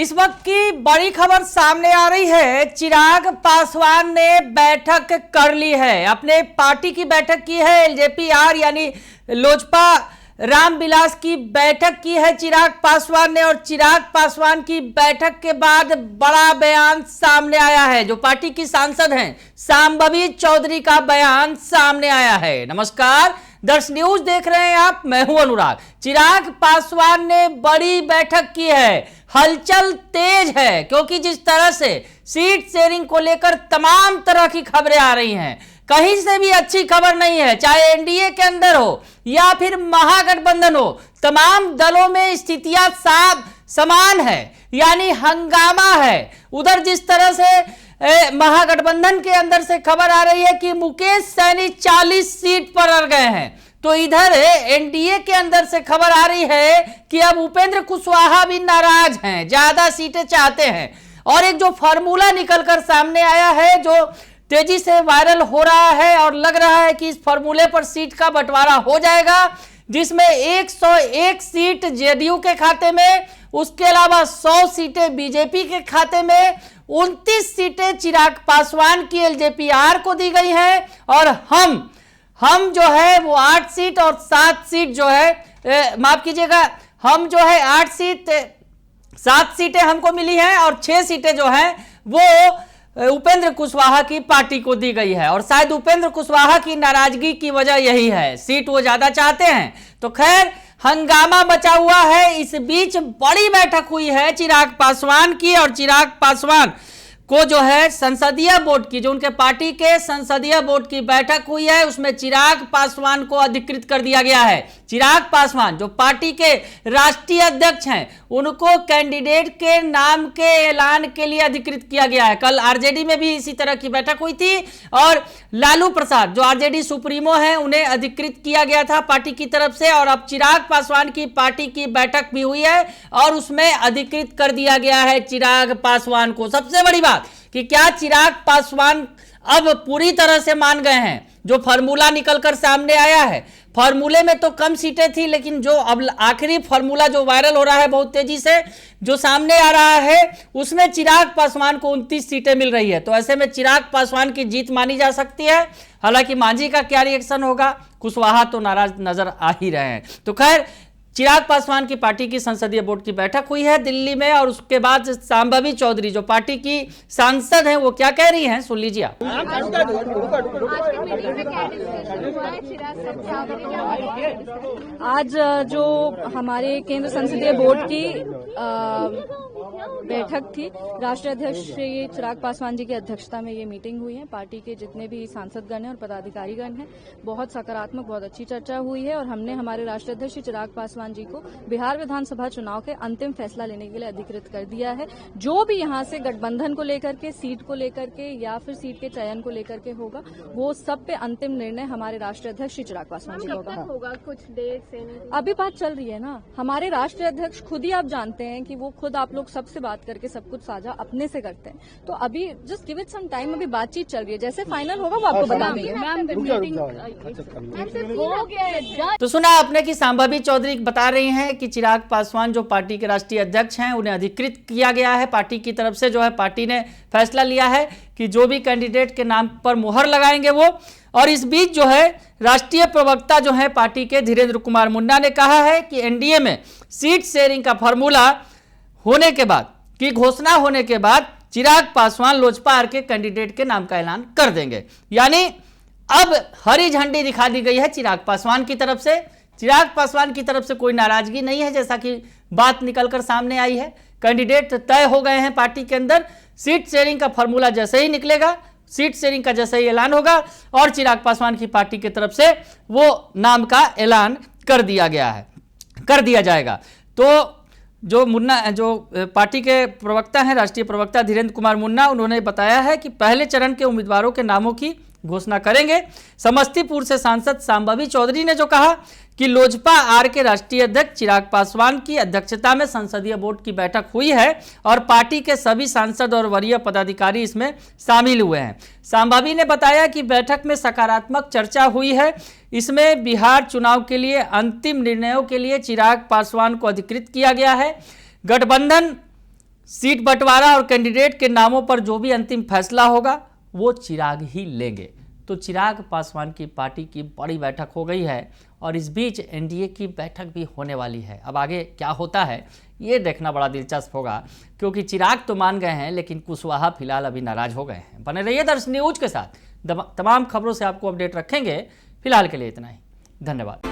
इस वक्त की बड़ी खबर सामने आ रही है। चिराग पासवान ने बैठक कर ली है, अपने पार्टी की बैठक की है। एलजेपी-आर यानी लोजपा रामविलास की बैठक की है चिराग पासवान ने, और चिराग पासवान की बैठक के बाद बड़ा बयान सामने आया है। जो पार्टी की सांसद हैं शांभवी चौधरी का बयान सामने आया है। नमस्कार, दर्श न्यूज देख रहे हैं आप, मैं हूं अनुराग। चिराग पासवान ने बड़ी बैठक की है, हलचल तेज है, क्योंकि जिस तरह से सीट शेयरिंग को लेकर तमाम तरह की खबरें आ रही हैं, कहीं से भी अच्छी खबर नहीं है। चाहे एनडीए के अंदर हो या फिर महागठबंधन हो, तमाम दलों में स्थितियां समान है, यानी हंगामा है। उधर जिस तरह से महागठबंधन के अंदर से खबर आ रही है कि मुकेश सैनी 40 सीट पर अड़ गए हैं, तो इधर एनडीए के अंदर से खबर आ रही है कि अब उपेंद्र कुशवाहा भी नाराज हैं, ज्यादा सीटें चाहते हैं। और एक जो फार्मूला निकलकर सामने आया है, जो तेजी से वायरल हो रहा है और लग रहा है कि इस फार्मूले पर सीट का बंटवारा हो जाएगा, जिसमें 101 सीट जेडीयू के खाते में, उसके अलावा 100 सीटें बीजेपी के खाते में, 29 सीटें चिराग पासवान की एलजेपी-आर को दी गई हैं, और हम जो है वो 8 सीट और 7 सीट जो है माफ कीजिएगा, हम जो है 7 सीटें हमको मिली हैं, और 6 सीटें जो हैं वो उपेंद्र कुशवाहा की पार्टी को दी गई है। और शायद उपेंद्र कुशवाहा की नाराजगी की वजह यही है, सीट वो ज्यादा चाहते हैं। तो खैर, हंगामा बचा हुआ है। इस बीच बड़ी बैठक हुई है चिराग पासवान की, और चिराग पासवान को जो है संसदीय बोर्ड की, जो उनके पार्टी के संसदीय बोर्ड की बैठक हुई है, उसमें चिराग पासवान को अधिकृत कर दिया गया है। चिराग पासवान जो पार्टी के राष्ट्रीय अध्यक्ष हैं, उनको कैंडिडेट के नाम के ऐलान के लिए अधिकृत किया गया है। कल आरजेडी में भी इसी तरह की बैठक हुई थी, और लालू प्रसाद जो आरजेडी सुप्रीमो हैं, उन्हें अधिकृत किया गया था पार्टी की तरफ से। और अब चिराग पासवान की पार्टी की बैठक भी हुई है, और उसमें अधिकृत कर दिया गया है चिराग पासवान को। सबसे बड़ी बात कि क्या चिराग पासवान अब पूरी तरह से मान गए हैं? जो फार्मूला निकलकर सामने आया है, फार्मूले में तो कम सीटें थी, लेकिन जो अब आखिरी फार्मूला जो वायरल हो रहा है बहुत तेजी से, जो सामने आ रहा है, उसमें चिराग पासवान को 29 सीटें मिल रही है। तो ऐसे में चिराग पासवान की जीत मानी जा सकती है। हालांकि मांझी का क्या रिएक्शन होगा, कुशवाहा तो नाराज नजर आ ही रहे हैं। तो खैर, चिराग पासवान की पार्टी की संसदीय बोर्ड की बैठक हुई है दिल्ली में, और उसके बाद शांभवी चौधरी जो पार्टी की सांसद हैं, वो क्या कह रही हैं, सुन लीजिए आप। आज जो हमारे केंद्र संसदीय बोर्ड की बैठक थी, राष्ट्रीय अध्यक्ष श्री चिराग पासवान जी की अध्यक्षता में ये मीटिंग हुई है। पार्टी के जितने भी सांसदगण हैं और पदाधिकारीगण हैं, बहुत सकारात्मक, बहुत अच्छी चर्चा हुई है। और हमने हमारे राष्ट्रीय अध्यक्ष श्री चिराग पासवान जी को बिहार विधानसभा चुनाव के अंतिम फैसला लेने के लिए अधिकृत कर दिया है। जो भी यहाँ से गठबंधन को लेकर के, सीट को लेकर के, या फिर सीट के चयन को लेकर के होगा, वो सब पे अंतिम निर्णय हमारे राष्ट्रीय अध्यक्ष श्री चिराग पासवान जी होगा। कुछ देर से अभी बात चल रही है ना, हमारे राष्ट्रीय अध्यक्ष खुद ही आप जानते हैं कि वो खुद आप लोग सबसे बात करके सब कुछ साझा अपने से करते हैं। तो अभी just give it some time, अभी बातचीत चल रही है, जैसे फाइनल होगा वो आपको बता देंगे। तो सुना आपने कि शांभवी चौधरी बता रही हैं कि चिराग पासवान जो पार्टी के राष्ट्रीय अध्यक्ष हैं, उन्हें अधिकृत किया गया है पार्टी की तरफ से। जो है पार्टी ने फैसला लिया है कि जो भी कैंडिडेट के नाम पर मुहर लगाएंगे वो। और इस बीच जो है राष्ट्रीय प्रवक्ता जो है पार्टी के धीरेन्द्र कुमार मुन्ना ने कहा है कि एनडीए में सीट शेयरिंग का फॉर्मूला होने के बाद, की घोषणा होने के बाद, चिराग पासवान लोजपा के कैंडिडेट के नाम का ऐलान कर देंगे। यानी अब हरी झंडी दिखा दी गई है चिराग पासवान की तरफ से। चिराग पासवान की तरफ से कोई नाराजगी नहीं है, जैसा कि बात निकलकर सामने आई है। कैंडिडेट तय हो गए हैं पार्टी के अंदर। सीट शेयरिंग का फॉर्मूला जैसे ही निकलेगा, सीट शेयरिंग का जैसे ही ऐलान होगा, और चिराग पासवान की पार्टी की तरफ से वो नाम का ऐलान कर दिया जाएगा। तो जो पार्टी के प्रवक्ता हैं, राष्ट्रीय प्रवक्ता धीरेन्द्र कुमार मुन्ना, उन्होंने बताया है कि पहले चरण के उम्मीदवारों के नामों की घोषणा करेंगे। समस्तीपुर से सांसद शांभवी चौधरी ने जो कहा कि लोजपा आर के राष्ट्रीय अध्यक्ष चिराग पासवान की अध्यक्षता में संसदीय बोर्ड की बैठक हुई है, और पार्टी के सभी सांसद और वरीय पदाधिकारी इसमें शामिल हुए हैं। शांभवी ने बताया कि बैठक में सकारात्मक चर्चा हुई है। इसमें बिहार चुनाव के लिए अंतिम निर्णयों के लिए चिराग पासवान को अधिकृत किया गया है। गठबंधन सीट बंटवारा और कैंडिडेट के नामों पर जो भी अंतिम फैसला होगा वो चिराग ही लेंगे। तो चिराग पासवान की पार्टी की बड़ी बैठक हो गई है और इस बीच एनडीए की बैठक भी होने वाली है। अब आगे क्या होता है ये देखना बड़ा दिलचस्प होगा, क्योंकि चिराग तो मान गए हैं लेकिन कुशवाहा फिलहाल अभी नाराज हो गए हैं। बने रहिए दर्शन न्यूज के साथ, तमाम खबरों से आपको अपडेट रखेंगे। फिलहाल के लिए इतना ही, धन्यवाद।